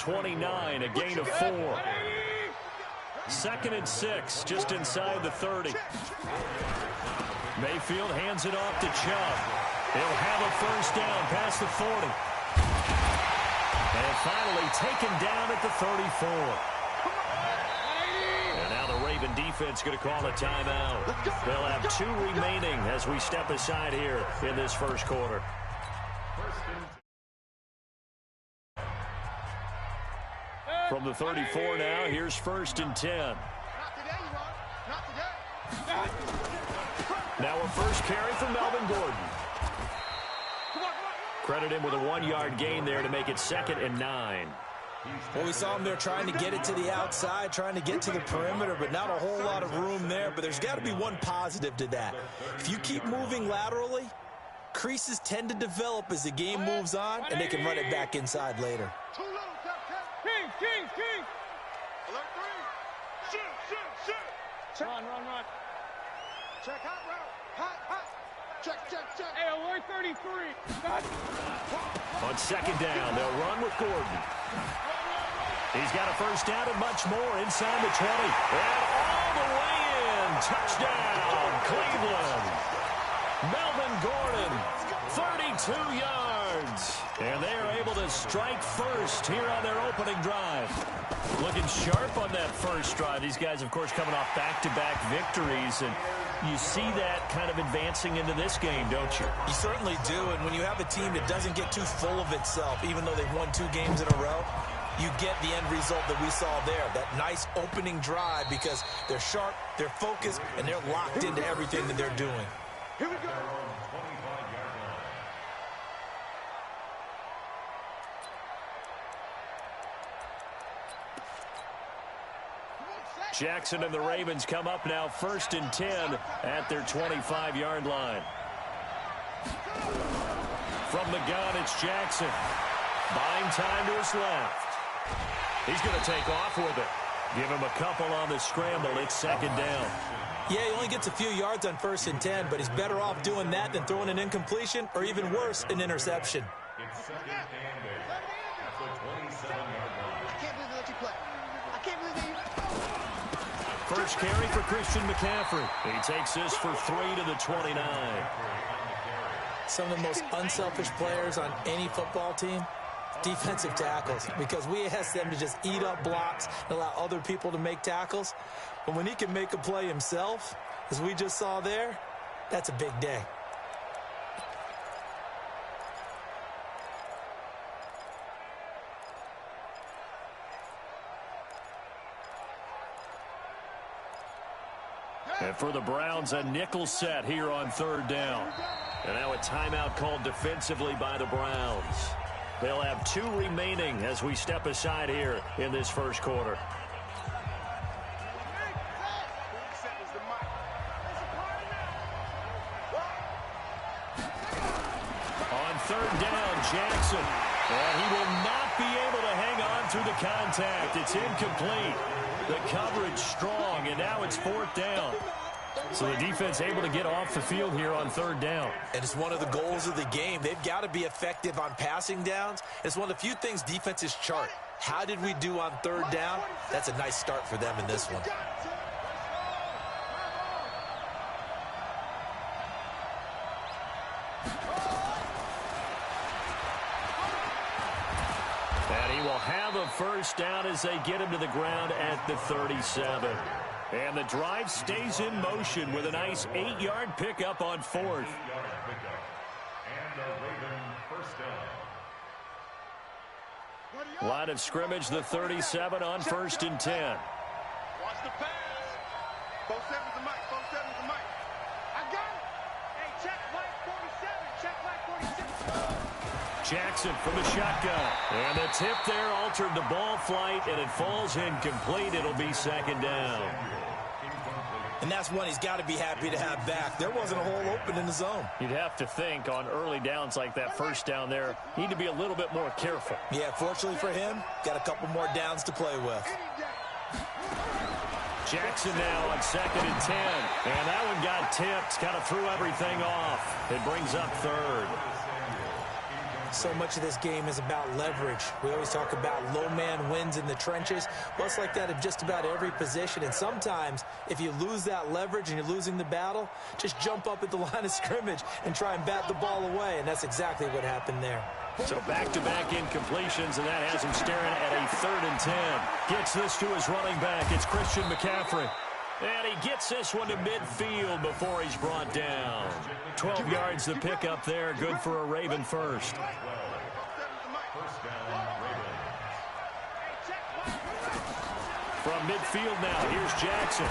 29, a gain of 4. 2nd and 6, just inside the 30. Mayfield hands it off to Chubb. He'll have a first down past the 40. And finally taken down at the 34. And now the Raven defense going to call a timeout. They'll have 2 remaining as we step aside here in this first quarter. From the 34 now, here's 1st and 10. Now a first carry from Melvin Gordon. Credit him with a 1-yard gain there to make it 2nd and 9. Well, we saw him there trying to get it to the outside, trying to get to the perimeter, but not a whole lot of room there. But there's got to be one positive to that. If you keep moving laterally, creases tend to develop as the game moves on, and they can run it back inside later. King. Alert 3. Shoot. Run. Check hot route. Hot. Check. Hey, alert 33. On 2nd down, they'll run with Gordon. He's got a first down and much more inside the 20. And all the way in. Touchdown, Cleveland. Melvin Gordon, 32 yards. And they are able to strike first here on their opening drive. Looking sharp on that first drive. These guys, of course, coming off back-to-back victories. And you see that kind of advancing into this game, don't you? You certainly do. And when you have a team that doesn't get too full of itself, even though they've won 2 games in a row, you get the end result that we saw there. That nice opening drive because they're sharp, they're focused, and they're locked into everything that they're doing. Here we go. Jackson and the Ravens come up now 1st and 10 at their 25-yard line. From the gun, it's Jackson. Buying time to his left. He's going to take off with it. Give him a couple on the scramble. It's 2nd down. Yeah, he only gets a few yards on 1st and 10, but he's better off doing that than throwing an incompletion or even worse, an interception. It's 2nd and 8 at the 27-yard line. I can't believe they let you play. I can't believe they... First carry for Christian McCaffrey. He takes this for 3 to the 29. Some of the most unselfish players on any football team, defensive tackles, because we ask them to just eat up blocks and allow other people to make tackles. But when he can make a play himself, as we just saw there, that's a big day. And for the Browns, a nickel set here on 3rd down. And now a timeout called defensively by the Browns. They'll have 2 remaining as we step aside here in this first quarter. On 3rd down, Jackson. And he will not be able to hang on through the contact. It's incomplete. The coverage strong, and now it's 4th down. So the defense able to get off the field here on 3rd down. And it's one of the goals of the game. They've got to be effective on passing downs. It's one of the few things defenses chart. How did we do on 3rd down? That's a nice start for them in this one. And he will have a first down as they get him to the ground at the 37. And the drive stays in motion with a nice 8-yard pickup on 4th. Line of scrimmage, the 37 on 1st and 10. Watch the pass. 4-7's the mic. 4-7's the mic. I got it. Hey, check mic 47. Check mic 46. Jackson from the shotgun. And the tip there altered the ball flight, and it falls incomplete. It'll be 2nd down. And that's one he's got to be happy to have back. There wasn't a hole open in the zone. You'd have to think on early downs like that first down there, need to be a little bit more careful. Yeah, fortunately for him, got a couple more downs to play with. Jackson now on 2nd and 10. And that one got tipped, kind of threw everything off. It brings up 3rd. So much of this game is about leverage. We always talk about low man wins in the trenches. Well, it's like that of just about every position. And sometimes, if you lose that leverage and you're losing the battle, just jump up at the line of scrimmage and try and bat the ball away. And that's exactly what happened there. So back-to-back incompletions, and that has him staring at a 3rd and 10. Gets this to his running back. It's Christian McCaffrey. And he gets this one to midfield before he's brought down. 12 yards the pickup there. Good for a Raven first. From midfield now, here's Jackson.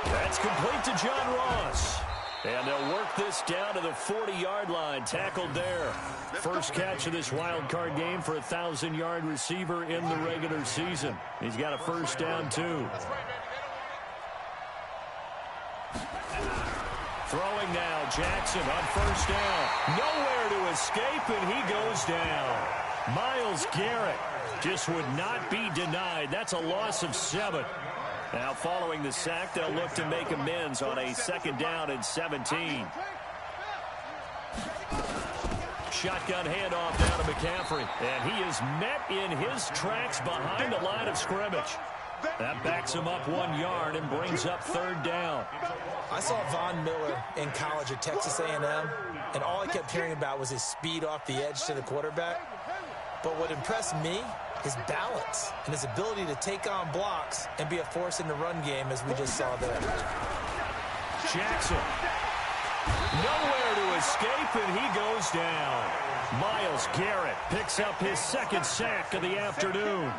That's complete to John Ross. And they'll work this down to the 40-yard line. Tackled there. First catch of this wild card game for a 1,000-yard receiver in the regular season. He's got a first down, too. Throwing now, Jackson on first down. Nowhere to escape, and he goes down. Myles Garrett just would not be denied. That's a loss of 7. Now, following the sack, they'll look to make amends on a 2nd down and 17. Shotgun handoff down to McCaffrey. And he is met in his tracks behind the line of scrimmage. That backs him up 1 yard and brings up 3rd down. I saw Von Miller in college at Texas A&M, and all I kept hearing about was his speed off the edge to the quarterback. But what impressed me, his balance and his ability to take on blocks and be a force in the run game, as we just saw there. Jackson. Nowhere to escape, and he goes down. Myles Garrett picks up his 2nd sack of the afternoon.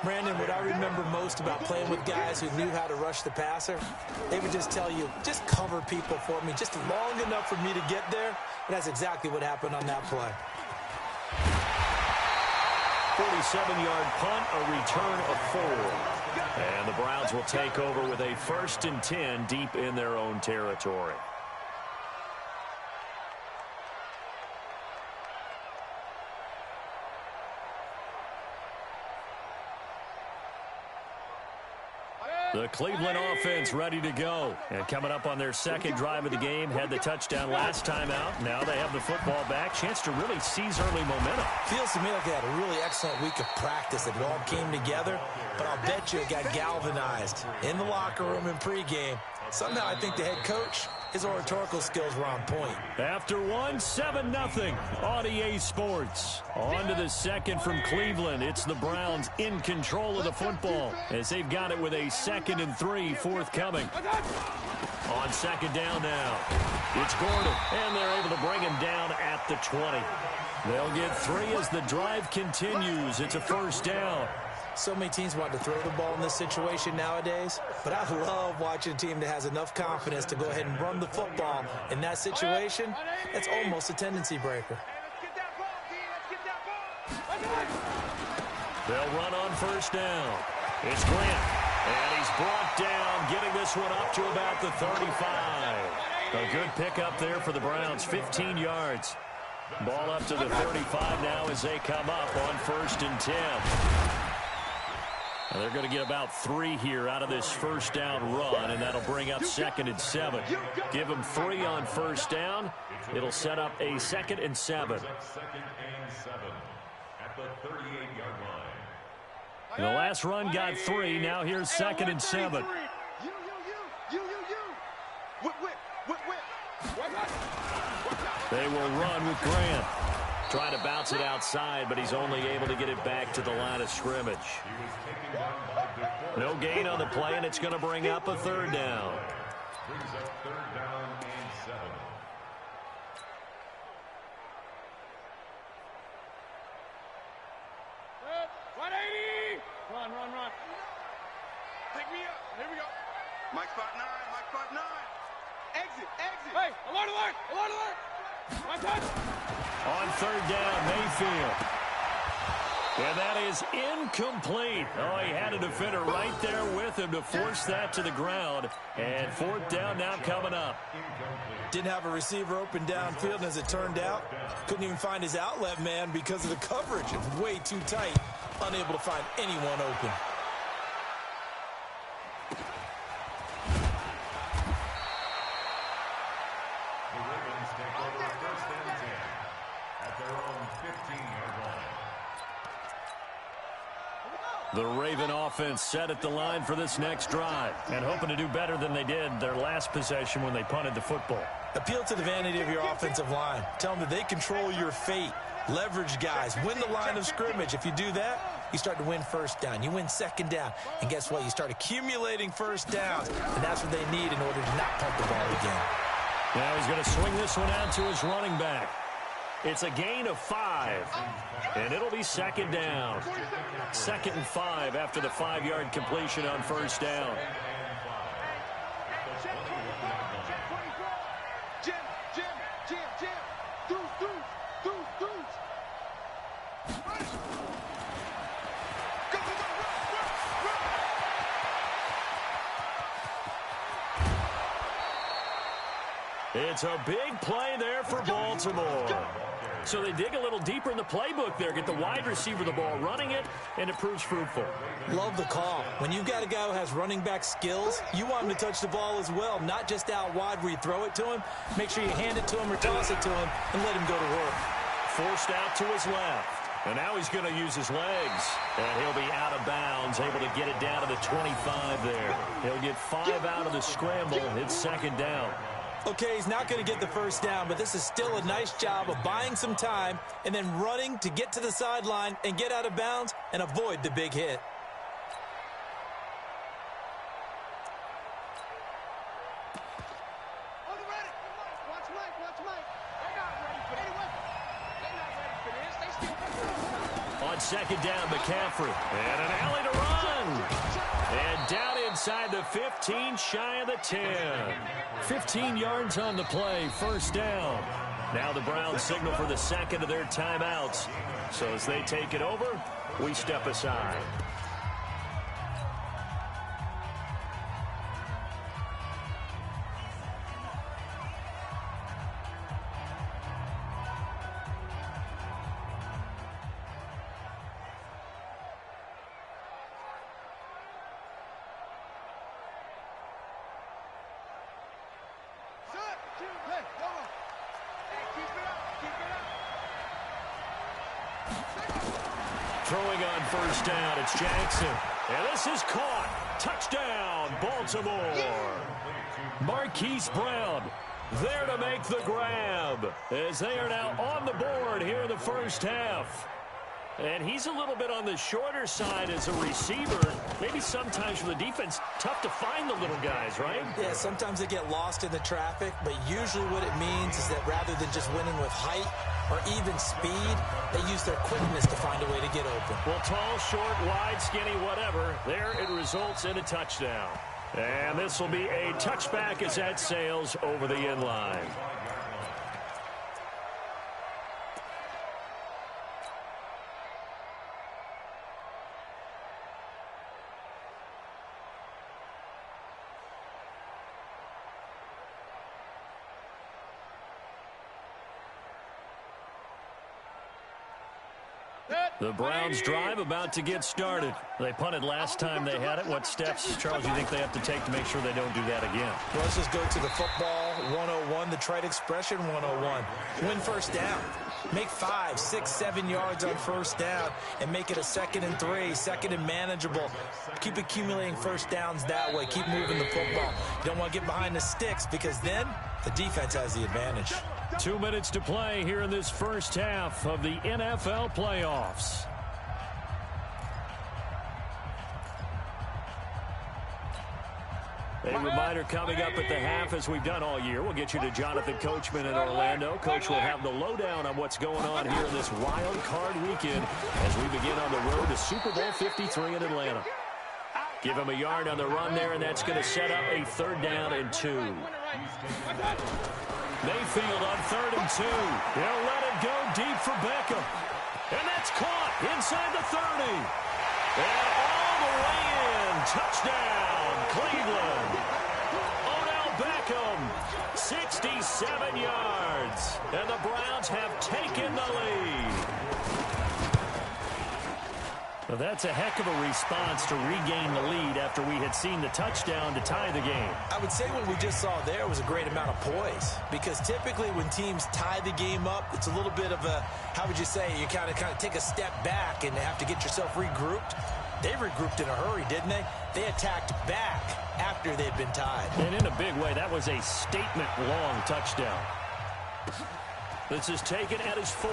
Brandon, what I remember most about playing with guys who knew how to rush the passer, they would just tell you, just cover people for me, just long enough for me to get there. And that's exactly what happened on that play. 47-yard punt, a return of 4. And the Browns will take over with a 1st and 10 deep in their own territory. The Cleveland offense ready to go. And coming up on their 2nd drive of the game, had the touchdown last time out. Now they have the football back. Chance to really seize early momentum. Feels to me like they had a really excellent week of practice. It all came together, but I'll bet you it got galvanized in the locker room in pregame. Somehow I think the head coach, his oratorical skills were on point. After 1, 7-0 on EA Sports. On to the 2nd from Cleveland. It's the Browns in control of the football as they've got it with a 2nd and 3 forthcoming. On 2nd down now, it's Gordon, and they're able to bring him down at the 20. They'll get 3 as the drive continues. It's a 1st down. So many teams want to throw the ball in this situation nowadays, but I love watching a team that has enough confidence to go ahead and run the football. In that situation, that's almost a tendency breaker. They'll run on 1st down. It's Grant, and he's brought down, getting this one up to about the 35. A good pickup there for the Browns, 15 yards. Ball up to the 35 now as they come up on 1st and 10. And they're going to get about 3 here out of this 1st down run, and that'll bring up 2nd and 7. Give them 3 on 1st down. It'll set up a 2nd and 7. The last run got 3. Now here's 2nd and 7. They will run with Grant. Trying to bounce it outside, but he's only able to get it back to the line of scrimmage. No gain on the play, and it's going to bring up a 3rd down. Brings up 3rd down and 7. Run. Take me up. Here we go. Mike spot 9. Exit. Hey, alert. My touch. On 3rd down, Mayfield. And that is incomplete. Oh, he had a defender right there with him to force that to the ground. And 4th down now coming up. Didn't have a receiver open downfield, and as it turned out, couldn't even find his outlet man because of the coverage. It was way too tight, unable to find anyone open. The Raven offense set at the line for this next drive and hoping to do better than they did their last possession when they punted the football. Appeal to the vanity of your offensive line. Tell them that they control your fate. Leverage guys. Win the line of scrimmage. If you do that, you start to win first down. You win second down. And guess what? You start accumulating first downs. And that's what they need in order to not punt the ball again. Now he's going to swing this one out to his running back. It's a gain of 5, and it'll be second down. 2nd and 5 after the 5-yard completion on first down. It's a big play there for Baltimore. So they dig a little deeper in the playbook there, get the wide receiver the ball, running it, and it proves fruitful. Love the call. When you've got a guy who has running back skills, you want him to touch the ball as well, not just out wide where you throw it to him. Make sure you hand it to him or toss it to him and let him go to work. Forced out to his left. And now he's going to use his legs. And he'll be out of bounds, able to get it down to the 25 there. He'll get 5 out of the scramble. It's second down. Okay, he's not going to get the first down, but this is still a nice job of buying some time and then running to get to the sideline and get out of bounds and avoid the big hit. On second down, McCaffrey. And an alley to run. And down inside the 15, shy of the 10. 15 yards on the play, first down. Now the Browns signal for the second of their timeouts. So as they take it over, we step aside. Throwing on first down, it's Jackson. And this is caught. Touchdown, Baltimore. Marquise Brown there to make the grab as they are now on the board here in the first half. And he's a little bit on the shorter side as a receiver. Maybe sometimes for the defense, tough to find the little guys, right? Yeah, sometimes they get lost in the traffic, but usually what it means is that rather than just winning with height or even speed, they use their quickness to find a way to get open. Well, tall, short, wide, skinny, whatever, there it results in a touchdown. And this will be a touchback as that sails over the end line. The Browns drive about to get started. They punted last time they had it. What steps, Charles, do you think they have to take to make sure they don't do that again? Well, let's just go to the football 101, the trite expression 101. Win first down. Make 5, 6, 7 yards on first down and make it a 2nd and 3, 2nd and manageable. Keep accumulating first downs that way. Keep moving the football. You don't want to get behind the sticks because then the defense has the advantage. 2 minutes to play here in this first half of the NFL playoffs. A reminder coming up at the half, as we've done all year. We'll get you to Jonathan Coachman in Orlando. Coach will have the lowdown on what's going on here in this wild card weekend as we begin on the road to Super Bowl 53 in Atlanta. Give him a yard on the run there, and that's going to set up a 3rd down and 2. Mayfield on 3rd and 2. He'll let it go deep for Beckham. And that's caught inside the 30. And all the way in. Touchdown, Cleveland. Odell Beckham, 67 yards. And the Browns have taken the lead. Well, that's a heck of a response to regain the lead after we had seen the touchdown to tie the game. I would say what we just saw there was a great amount of poise, because typically when teams tie the game up, it's a little bit of a, how would you say, you kind of take a step back and have to get yourself regrouped. They regrouped in a hurry, didn't they? They attacked back after they'd been tied. And in a big way, that was a statement-long touchdown. This is taken at his 4.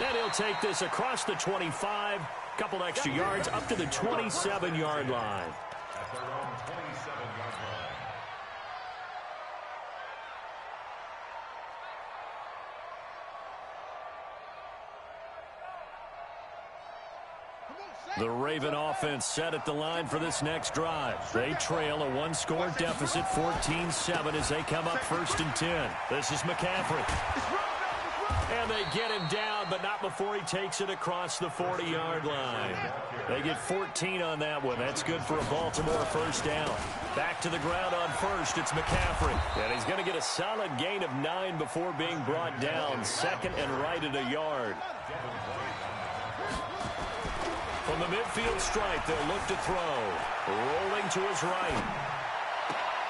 And he'll take this across the 25, couple extra yards up to the 27-yard line. The Raven offense set at the line for this next drive. They trail a one-score deficit, 14-7, as they come up 1st and 10. This is McCaffrey. And they get him down, but not before he takes it across the 40-yard line. They get 14 on that one. That's good for a Baltimore first down. Back to the ground on first. It's McCaffrey. And he's going to get a solid gain of 9 before being brought down. 2nd and right at a yard. From the midfield stripe, they'll look to throw. Rolling to his right.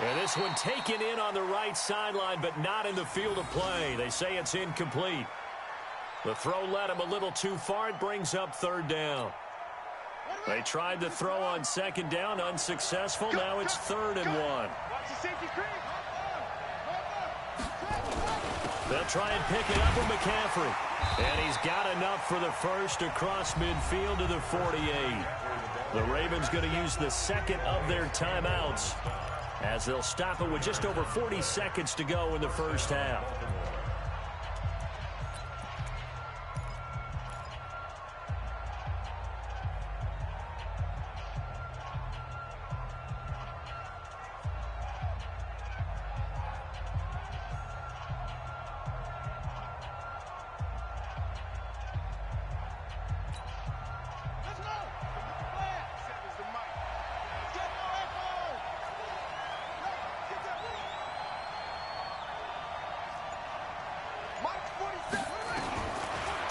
And this one taken in on the right sideline, but not in the field of play. They say it's incomplete. The throw led him a little too far. It brings up 3rd down. They tried to throw on 2nd down, unsuccessful. Now it's 3rd and 1. They'll try and pick it up with McCaffrey. And he's got enough for the first across midfield to the 48. The Ravens going to use the 2nd of their timeouts, as they'll stop it with just over 40 seconds to go in the first half.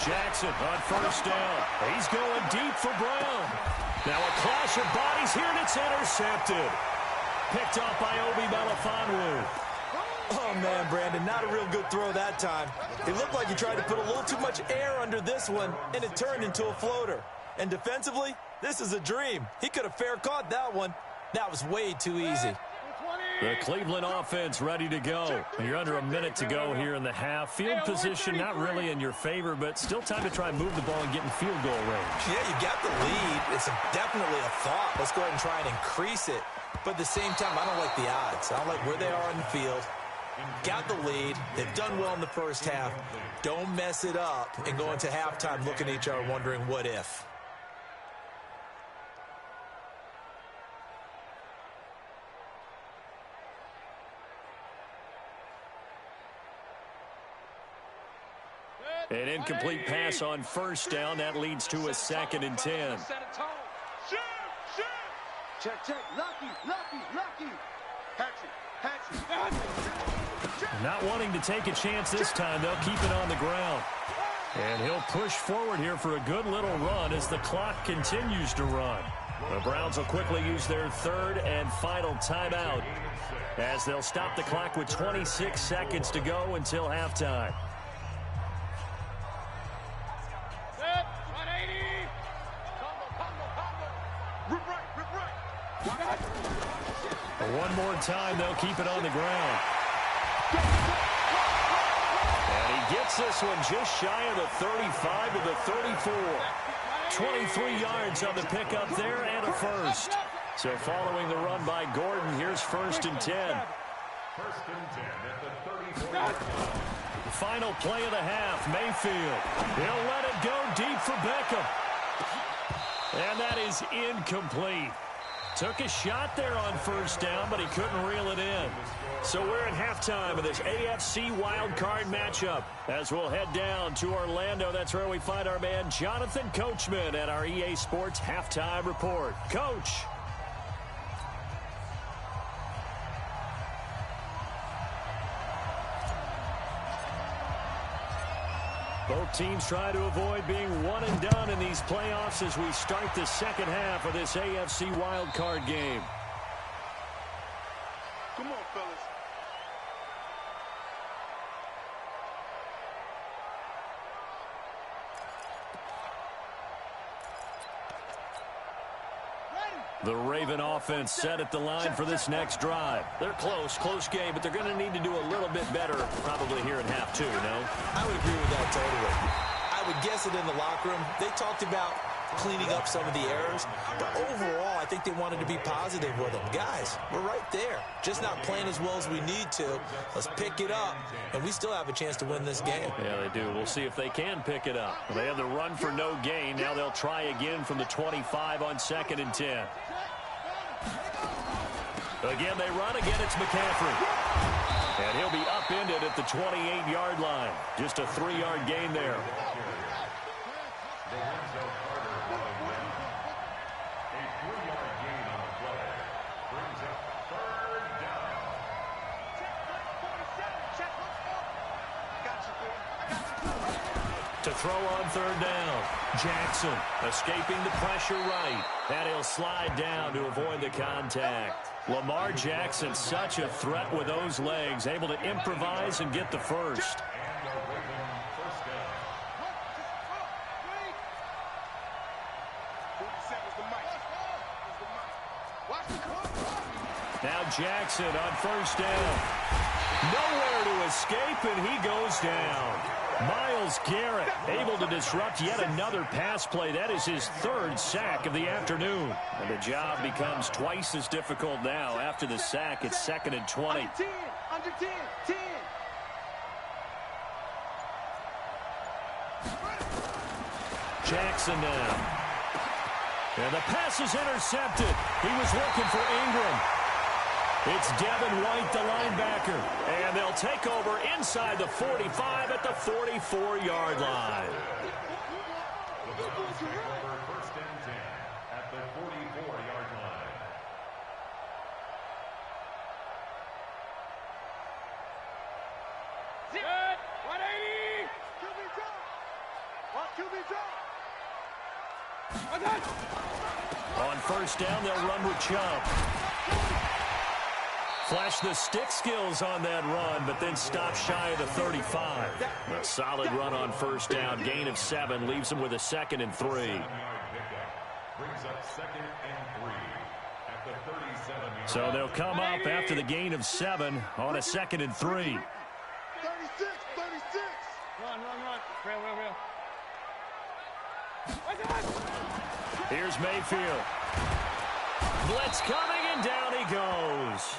Jackson on first down. He's going deep for Brown. Now a clash of bodies here, and it's intercepted. Picked off by Obi Melifonwu. Oh, man, Brandon, not a real good throw that time. It looked like he tried to put a little too much air under this one, and it turned into a floater. And defensively, this is a dream. He could have fair caught that one. That was way too easy. The Cleveland offense ready to go. You're under a minute to go here in the half. Field position not really in your favor, but still time to try and move the ball and get in field goal range. Yeah, you got the lead. It's definitely a thought. Let's go ahead and try and increase it. But at the same time, I don't like the odds. I don't like where they are on the field. Got the lead. They've done well in the first half. Don't mess it up and go into halftime looking at each other wondering what if. An incomplete pass on first down. That leads to a 2nd and 10. Check, check. Lucky. Hatchet. Not wanting to take a chance this time. They'll keep it on the ground. And he'll push forward here for a good little run as the clock continues to run. The Browns will quickly use their 3rd and final timeout, as they'll stop the clock with 26 seconds to go until halftime. One more time, they'll keep it on the ground. And he gets this one just shy of the 35 to the 34. 23 yards on the pickup there and a first. So following the run by Gordon, here's 1st and 10. 1st and 10 at the 34. Final play of the half, Mayfield. He'll let it go deep for Beckham. And that is incomplete. Took a shot there on first down, but he couldn't reel it in. So we're at halftime of this AFC wildcard matchup as we'll head down to Orlando. That's where we find our man Jonathan Coachman at our EA Sports Halftime Report. Coach. Both Both teams try to avoid being one and done in these playoffs as we start the second half of this AFC wildcard game. Come on, fellas. The Raven offense set at the line for this next drive. They're close game, but they're going to need to do a little bit better probably here in half two, no? I would agree with that totally. I would guess it in the locker room. They talked about cleaning up some of the errors, but overall, I think they wanted to be positive with them. Guys, we're right there. Just not playing as well as we need to. Let's pick it up, and we still have a chance to win this game. Yeah, they do. We'll see if they can pick it up. They have the run for no gain. Now they'll try again from the 25 on 2nd and 10. Again, they run. Again, it's McCaffrey. And he'll be upended at the 28-yard line. Just a 3-yard gain there. To throw on 3rd down. Jackson escaping the pressure right. And he'll slide down to avoid the contact. Lamar Jackson, such a threat with those legs, able to improvise and get the first. Now Jackson on 1st down. Nowhere to escape, and he goes down. Myles Garrett able to disrupt yet another pass play. That is his 3rd sack of the afternoon. And the job becomes twice as difficult now. After the sack, it's 2nd and 20. Under 10. Jackson now. And the pass is intercepted. He was looking for Ingram. It's Devin White, the linebacker. And they'll take over inside the 45 at the 44-yard line. First and 10 at the 44-yard line. Set. 180. QB drop. On 1st down, they'll run with Chubb. Flash the stick skills on that run, but then stop shy of the 35. A solid run on 1st down. Gain of 7 leaves them with a 2nd and 3. Brings up 2nd and 3 at the 37-yard. So they'll come up after the gain of 7 on a 2nd and 3. 36. Run. Real. Here's Mayfield. Blitz coming, and down he goes.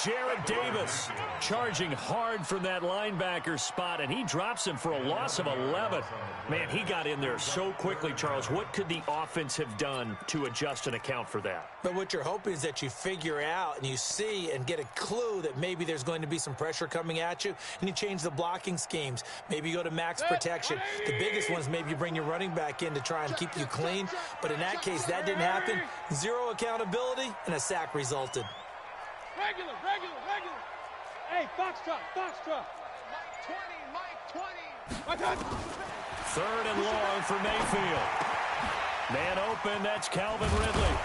Jarrett Davis charging hard from that linebacker spot, and he drops him for a loss of 11. Man, he got in there so quickly, Charles. What could the offense have done to adjust and account for that? But what you're hoping is that you figure out and you see and get a clue that maybe there's going to be some pressure coming at you, and you change the blocking schemes. Maybe you go to max protection. The biggest one is maybe you bring your running back in to try and keep you clean. But in that case, that didn't happen. 0 accountability, and a sack resulted. Regular. Hey, Foxtrot. Mike 20. 3rd and long for Mayfield. Man open, that's Calvin Ridley.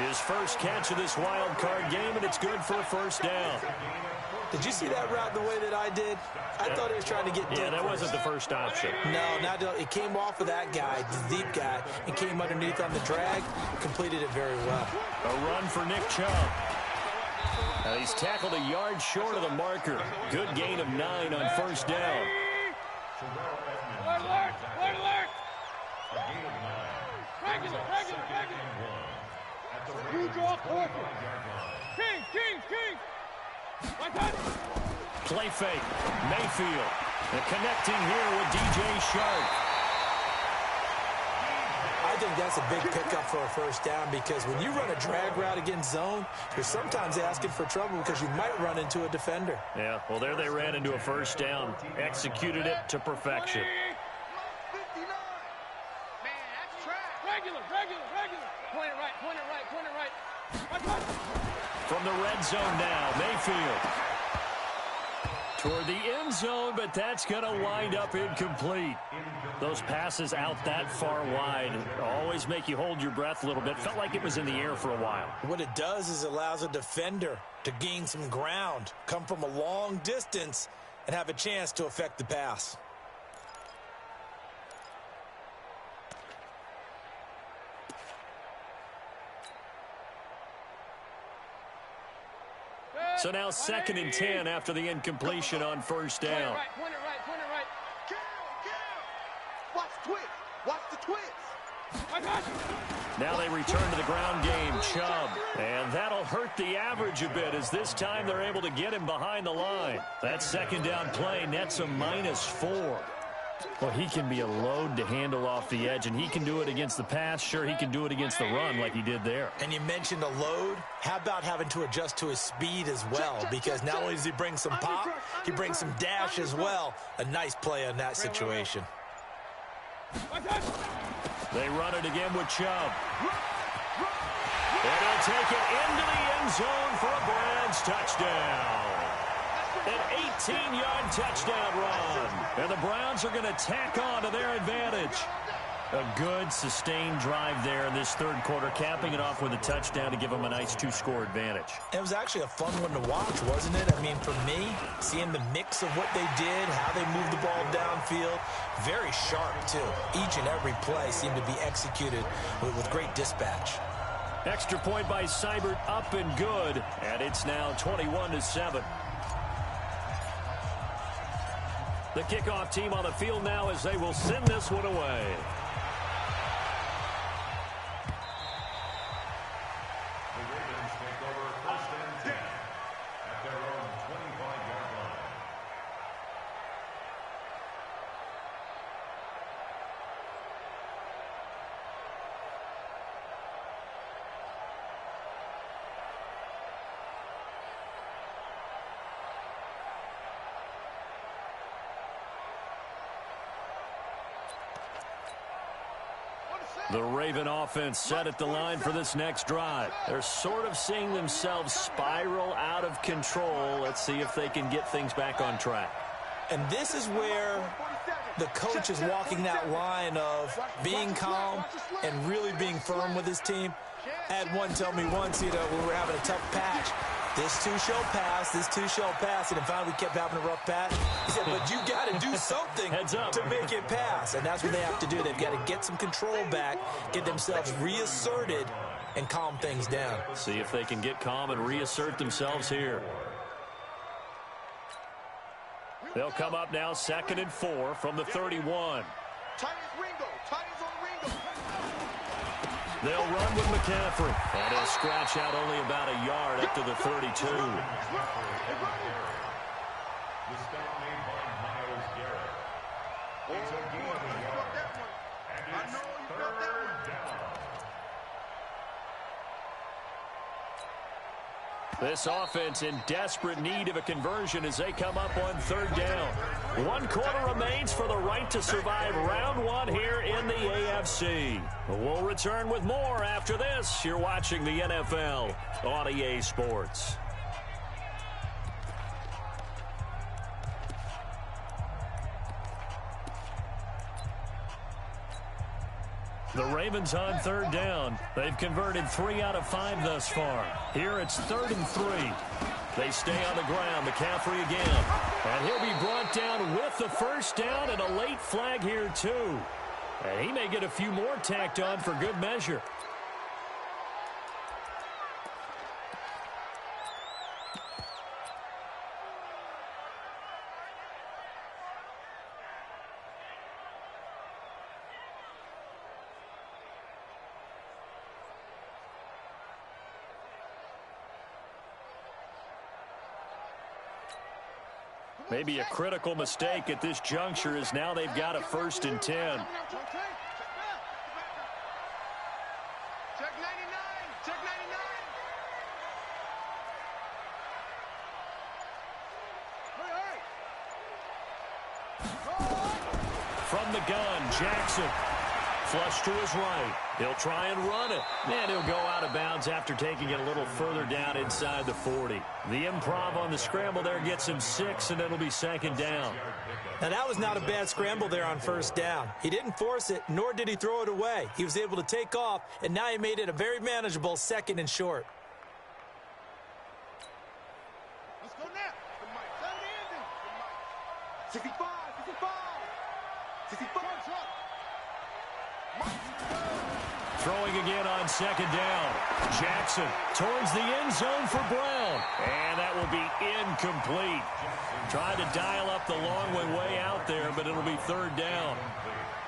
His first catch of this wild card game, and it's good for a 1st down. Did you see that route the way that I did? I thought he was trying to get deep. Yeah, that wasn't the first option. No, it came off of that guy, the deep guy, and came underneath on the drag, completed it very well. A run for Nick Chubb. Now he's tackled a yard short of the marker. Good gain of 9 on 1st down. Alert. A gain of 9. Regular. You draw corker. King. Play fake. Mayfield. And connecting here with DJ Shark. I think that's a big pickup for a 1st down, because when you run a drag route against zone, you're sometimes asking for trouble because you might run into a defender. Yeah, well, there they ran into a 1st down. Executed it to perfection. 59. Man, that's track. Regular. Point it right. From the red zone now, Mayfield. toward the end zone, but that's going to wind up incomplete. Those passes out that far wide always make you hold your breath a little bit. Felt like it was in the air for a while. What it does is it allows a defender to gain some ground, come from a long distance, and have a chance to affect the pass. So now 2nd and 10 after the incompletion on first down. Point it right. Watch the twist. Watch the twist. Now they return to the ground game, Chubb. And that'll hurt the average a bit as this time they're able to get him behind the line. That 2nd down play nets a -4. Well, he can be a load to handle off the edge, and he can do it against the pass. Sure, he can do it against the run like he did there. And you mentioned a load. How about having to adjust to his speed as well? Because not only does he bring some pop, he brings some dash as well. A nice play on that situation. They run it again with Chubb. And he'll take it into the end zone for a Browns touchdown. An 18-yard touchdown run. And the Browns are going to tack on to their advantage. A good, sustained drive there in this third quarter, capping it off with a touchdown to give them a nice 2-score advantage. It was actually a fun one to watch, wasn't it? I mean, for me, seeing the mix of what they did, how they moved the ball downfield, very sharp, too. Each and every play seemed to be executed with great dispatch. Extra point by Seibert, up and good. And it's now 21-7. The kickoff team on the field now as they will send this one away. The Ravens take over 1st and 10 at their own 25-yard line. The Raven offense set at the line for this next drive. They're sort of seeing themselves spiral out of control. Let's see if they can get things back on track. And this is where the coach is walking that line of being calm and really being firm with his team. I had one tell me once, we were having a tough patch. This too shall pass, this too shall pass. And finally we kept having a rough patch. He said, but you got to do something to make it pass. And that's what they have to do. They've got to get some control back, get themselves reasserted, and calm things down. See if they can get calm and reassert themselves here. They'll come up now 2nd and 4 from the 31. Titans Ringo. Titans on Ringo. They'll run with McCaffrey. And he'll scratch out only about a yard up to the 32. The stop made by Myles Garrett. It's a gain of a yard. And it's 3rd down. This offense in desperate need of a conversion as they come up on 3rd down. 1 quarter remains for the right to survive round 1 here in the AFC. We'll return with more after this. You're watching the NFL on EA Sports. The Ravens on 3rd down. They've converted 3 out of 5 thus far. Here it's 3rd and 3. They stay on the ground. McCaffrey again. And he'll be brought down with the 1st down and a late flag here too. And he may get a few more tacked on for good measure. Maybe a critical mistake at this juncture as now they've got a 1st and 10. Check 99. Check 99. From the gun, Jackson flush to his right. He'll try and run it. And he'll go out of bounds after taking it a little further down inside the 40. The improv on the scramble there gets him 6, and it'll be second down. Now, that was not a bad scramble there on first down. He didn't force it, nor did he throw it away. He was able to take off, and now he made it a very manageable 2nd and short. Let's go now. The mic. Turn the ending. The mic. 65, 65. 65. Throwing again on second down. Jackson towards the end zone for Brown. And that will be incomplete. Tried to dial up the long way out there, but it'll be 3rd down.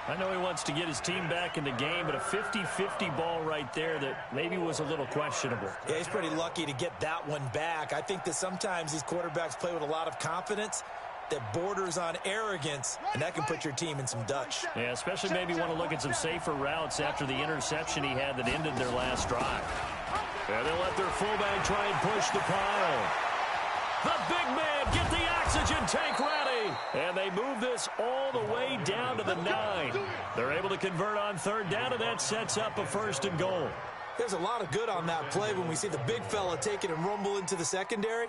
I know he wants to get his team back in the game, but a 50-50 ball right there that maybe was a little questionable. Yeah, he's pretty lucky to get that one back. I think that sometimes these quarterbacks play with a lot of confidence that borders on arrogance, and that can put your team in some Dutch. Yeah, especially maybe want to look at some safer routes after the interception he had that ended their last drive. And they'll let their fullback try and push the pile. The big man, get the oxygen tank ready. And they move this all the way down to the 9. They're able to convert on 3rd down, and that sets up a 1st and goal. There's a lot of good on that play when we see the big fella take it and rumble into the secondary.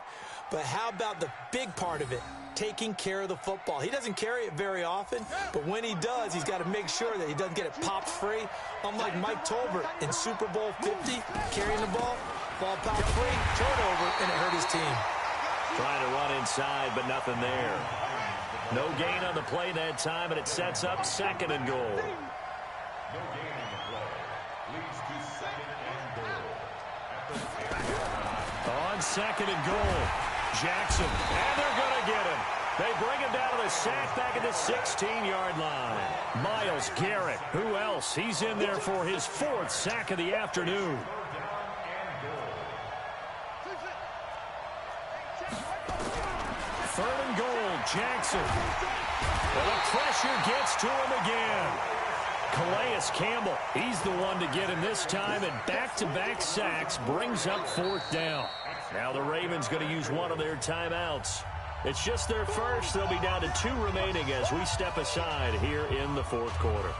But how about the big part of it? Taking care of the football. He doesn't carry it very often, but when he does, he's got to make sure that he doesn't get it popped free. Unlike Mike Tolbert in Super Bowl 50, carrying the ball popped free, turnover, and it hurt his team. Trying to run inside, but nothing there. No gain on the play that time, and it sets up 2nd and goal. No gain on the play. Leads to 2nd and goal. On 2nd and goal, Jackson, and they're going to get him. They bring him down to the sack back at the 16-yard line. Myles Garrett, who else? He's in there for his 4th sack of the afternoon. 3rd and goal, Jackson. And the pressure gets to him again. Calais Campbell, he's the one to get him this time, and back-to-back sacks brings up 4th down. Now the Ravens going to use one of their timeouts. It's just their first. They'll be down to 2 remaining as we step aside here in the 4th quarter.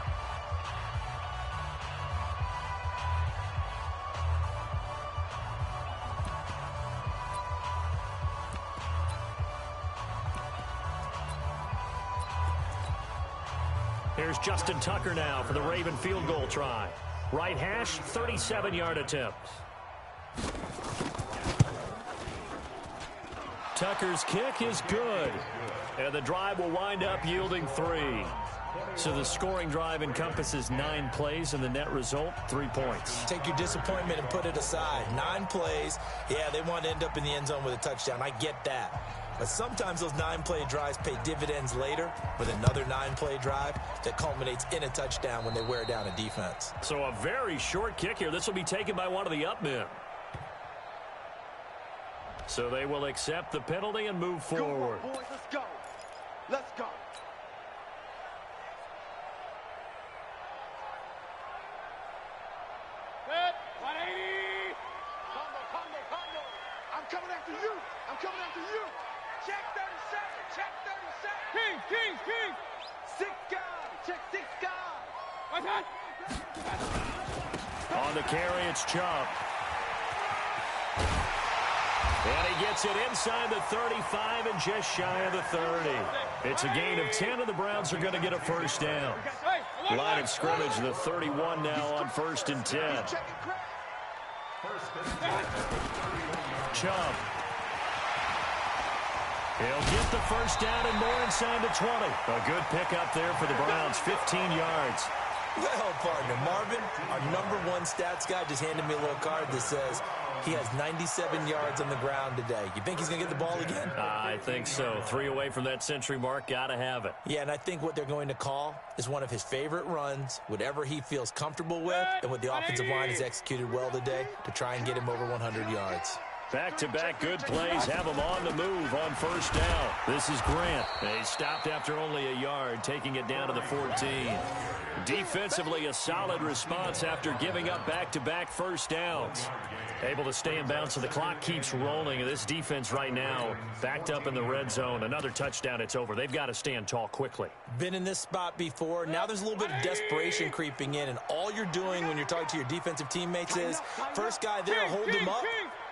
Here's Justin Tucker now for the Raven field goal try. Right hash, 37-yard attempt. Tucker's kick is good. And the drive will wind up yielding 3. So the scoring drive encompasses 9 plays, and the net result, 3 points. Take your disappointment and put it aside. 9 plays. Yeah, they want to end up in the end zone with a touchdown. I get that. But sometimes those 9-play drives pay dividends later with another 9-play drive that culminates in a touchdown when they wear down a defense. So a very short kick here. This will be taken by one of the up men. So they will accept the penalty and move forward. Go on, boys, let's go. Let's go. Set, 180. Combo. I'm coming after you. Check 37. King. 6 guys. Check 6 guys. On the carry, it's Chubb. And he gets it inside the 35 and just shy of the 30. It's a gain of 10, and the Browns are going to get a 1st down. Line of scrimmage, the 31 now on 1st and 10. Chubb. He'll get the 1st down and more inside the 20. A good pickup there for the Browns, 15 yards. Well, partner, Marvin, our #1 stats guy just handed me a little card that says he has 97 yards on the ground today. You think he's going to get the ball again? I think so. 3 away from that century mark. Got to have it. Yeah, and I think what they're going to call is one of his favorite runs, whatever he feels comfortable with, and what the offensive line has executed well today to try and get him over 100 yards. Back-to-back good plays have him on the move on 1st down. This is Grant. They stopped after only a yard, taking it down to the 14. Defensively, a solid response after giving up back-to-back first downs. Able to stay in bounds, so the clock keeps rolling. And this defense right now, backed up in the red zone. Another touchdown, it's over. They've got to stand tall quickly. Been in this spot before. Now there's a little bit of desperation creeping in. And all you're doing when you're talking to your defensive teammates is, first guy there, hold him up.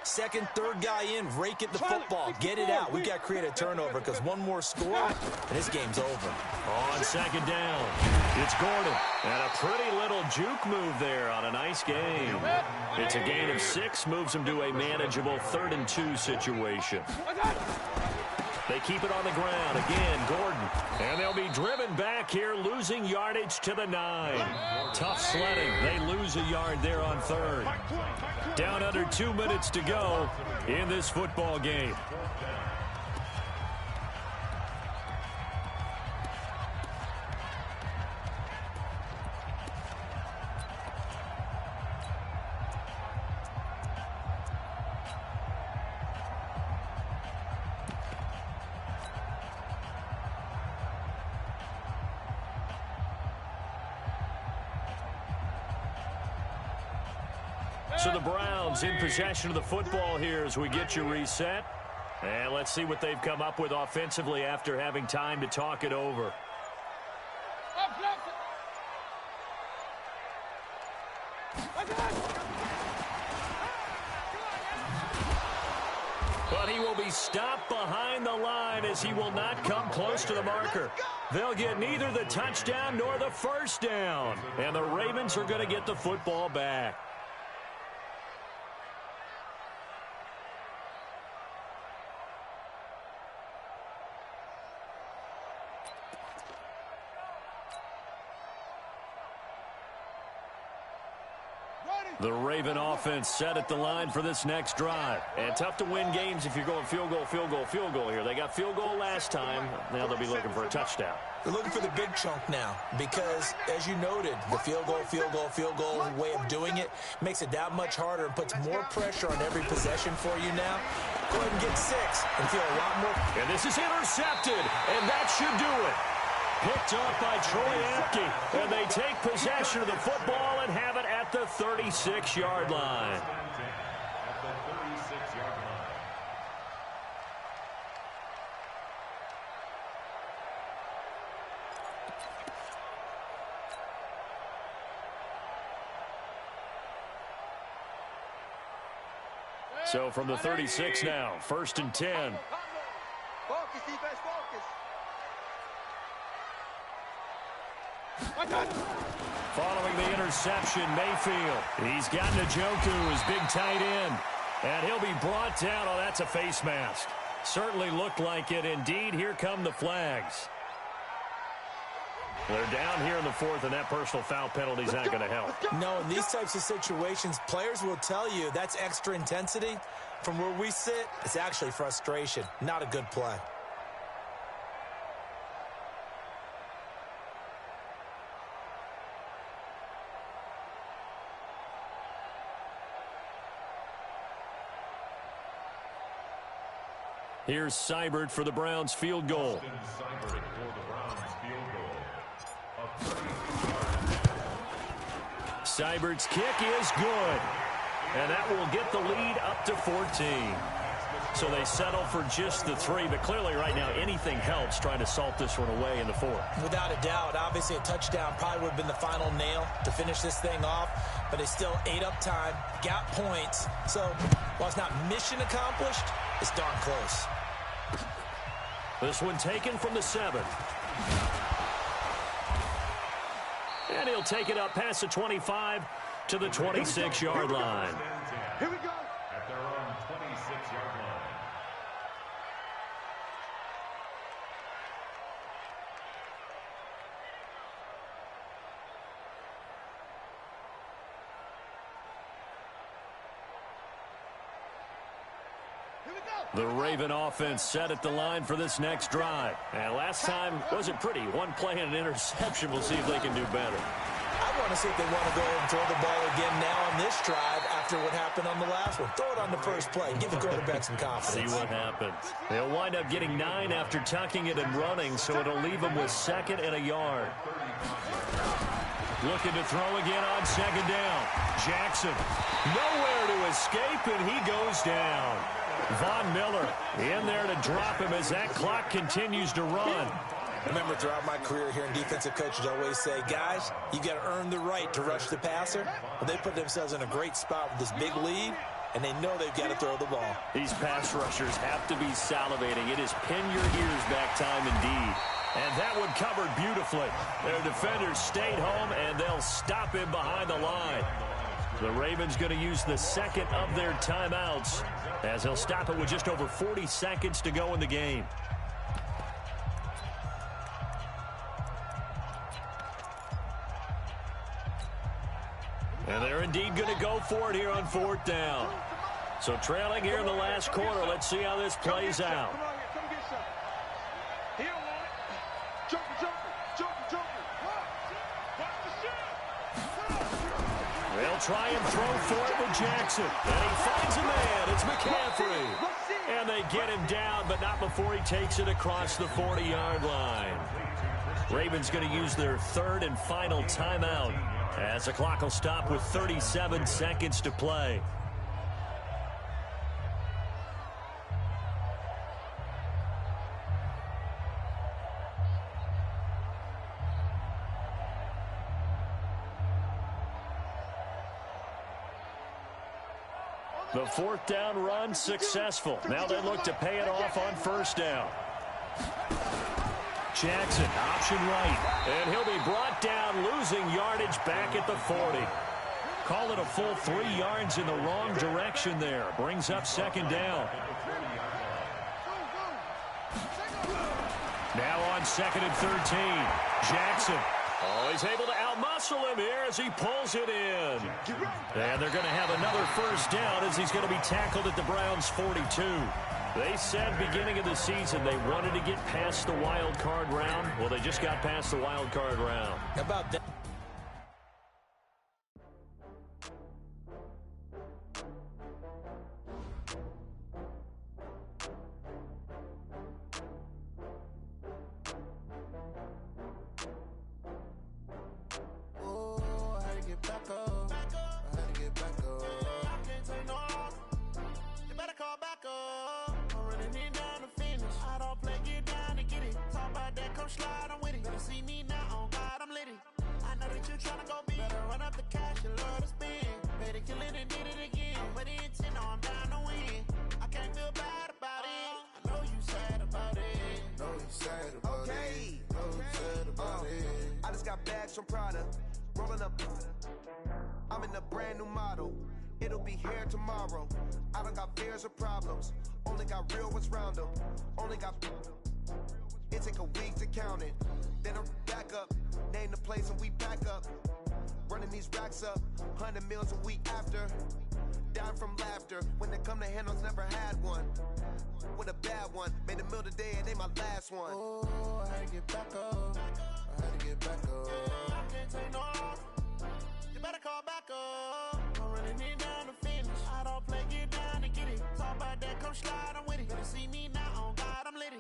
Second, third guy in, rake at the football. Get it out. We've got to create a turnover because one more score, and this game's over. On second down, it's Gordon. And a pretty little juke move there on a nice game. It's a gain of 6, moves him to a manageable 3rd and 2 situation. They keep it on the ground. Again, Gordon. And they'll be driven back here, losing yardage to the 9. Tough sledding. They lose a yard there on 3rd. Down under 2 minutes to go in this football game. So the Browns in possession of the football here as we get you reset. And let's see what they've come up with offensively after having time to talk it over. But he will be stopped behind the line as he will not come close to the marker. They'll get neither the touchdown nor the first down. And the Ravens are going to get the football back. The Raven offense set at the line for this next drive. And tough to win games if you're going field goal, field goal, field goal here. They got field goal last time. Now they'll be looking for a touchdown. They're looking for the big chunk now because, as you noted, the field goal way of doing it makes it that much harder and puts more pressure on every possession for you now. Go ahead and get 6 and feel a lot more. And this is intercepted, and that should do it. Picked up by Troy Apke, and they take possession of the football and have it at the 36-yard line. So from the 36 now, 1st and 10. Focus, defense, focus. Following the interception, Mayfield. He's got Njoku, his big tight end. And he'll be brought down. Oh, that's a face mask. Certainly looked like it. Indeed, here come the flags. They're down here in the 4th, and that personal foul penalty is not going to help. No, in these types of situations, players will tell you that's extra intensity. From where we sit, it's actually frustration. Not a good play. Here's Seibert for the Browns field goal. Seibert's kick is good. And that will get the lead up to 14. So they settle for just the 3. But clearly right now anything helps trying to salt this one away in the 4th. Without a doubt, obviously a touchdown probably would have been the final nail to finish this thing off. But they still ate up time, got points. So while it's not mission accomplished, it's darn close. This one taken from the 7. And he'll take it up past the 25 to the 26-yard line. Here we go. At their own 26-yard line. The Raven offense set at the line for this next drive. And last time wasn't pretty. One play and an interception. We'll see if they can do better. I want to see if they want to go and throw the ball again now on this drive after what happened on the last one. Throw it on the first play. Give the quarterback some confidence. See what happens. They'll wind up getting 9 after tucking it and running, so it'll leave them with 2nd and a yard. Looking to throw again on second down. Jackson, nowhere to escape, and he goes down. Von Miller in there to drop him as that clock continues to run. I remember throughout my career hearing defensive coaches always say, guys, you got to earn the right to rush the passer. But they put themselves in a great spot with this big lead, and they know they've got to throw the ball. These pass rushers have to be salivating. It is pin your ears back time indeed. And that one covered beautifully. Their defenders stayed home, and they'll stop him behind the line. The Ravens going to use the second of their timeouts as they'll stop it with just over 40 seconds to go in the game. And they're indeed going to go for it here on fourth down. So trailing here in the last quarter. Let's see how this plays out. Come get some. He don't want it. Jumper. They'll try and throw for it with Jackson. And he finds a man. It's McCaffrey. And they get him down, but not before he takes it across the 40-yard line. Ravens going to use their third and final timeout as the clock will stop with 37 seconds to play. The fourth down run successful. Now they look to pay it off on first down. Jackson, option right. And he'll be brought down, losing yardage back at the 40. Call it a full 3 yards in the wrong direction there. Brings up second down. Now on second and 13. Jackson. Oh, he's able to outmuscle him here as he pulls it in. And they're going to have another first down as he's going to be tackled at the Browns' 42. They said beginning of the season they wanted to get past the wild card round. Well, they just got past the wild card round. How about that? From Prada, rolling up. I'm in a brand new model. It'll be here tomorrow. I don't got fears or problems. Only got real ones round them. Only got. It take a week to count it. Then I'm back up. Name the place and we back up. Running these racks up. 100 meals a week after. Down from laughter. When they come to handles, never had one. With a bad one. Made a meal today and they my last one. Oh, I had to get back up. I had to get back up. I can't take no off. You better call back up. I'm running it down to finish. I don't play, get down to get it. Talk about that, come slide, I'm with it. Better see me now, on God, I'm litty.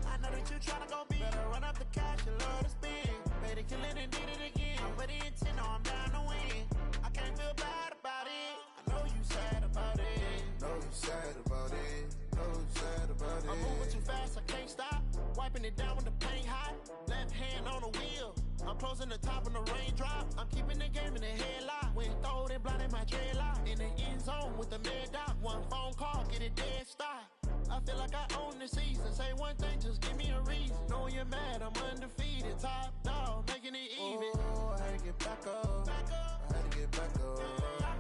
I know that you tryna go big. Better run up the cash, you love to spin. Better kill it and did it again. I'm with the intent, no, I'm down to win. I can't feel bad about it. I know you sad about it. Know you sad about it. Know you sad about it. I'm moving too fast, I can't stop. Wiping it down when the paint hot. Left hand on the wheel. I'm closing the top when the raindrop. I'm keeping the game in the headlock. When throwed and blinded my dreadlock. In the end zone with the mad dot. One phone call, get it dead stop. I feel like I own the season. Say one thing, just give me a reason. Knowing you're mad, I'm undefeated. Top dog, making it even. Oh, I had to get back up. I had to get back up.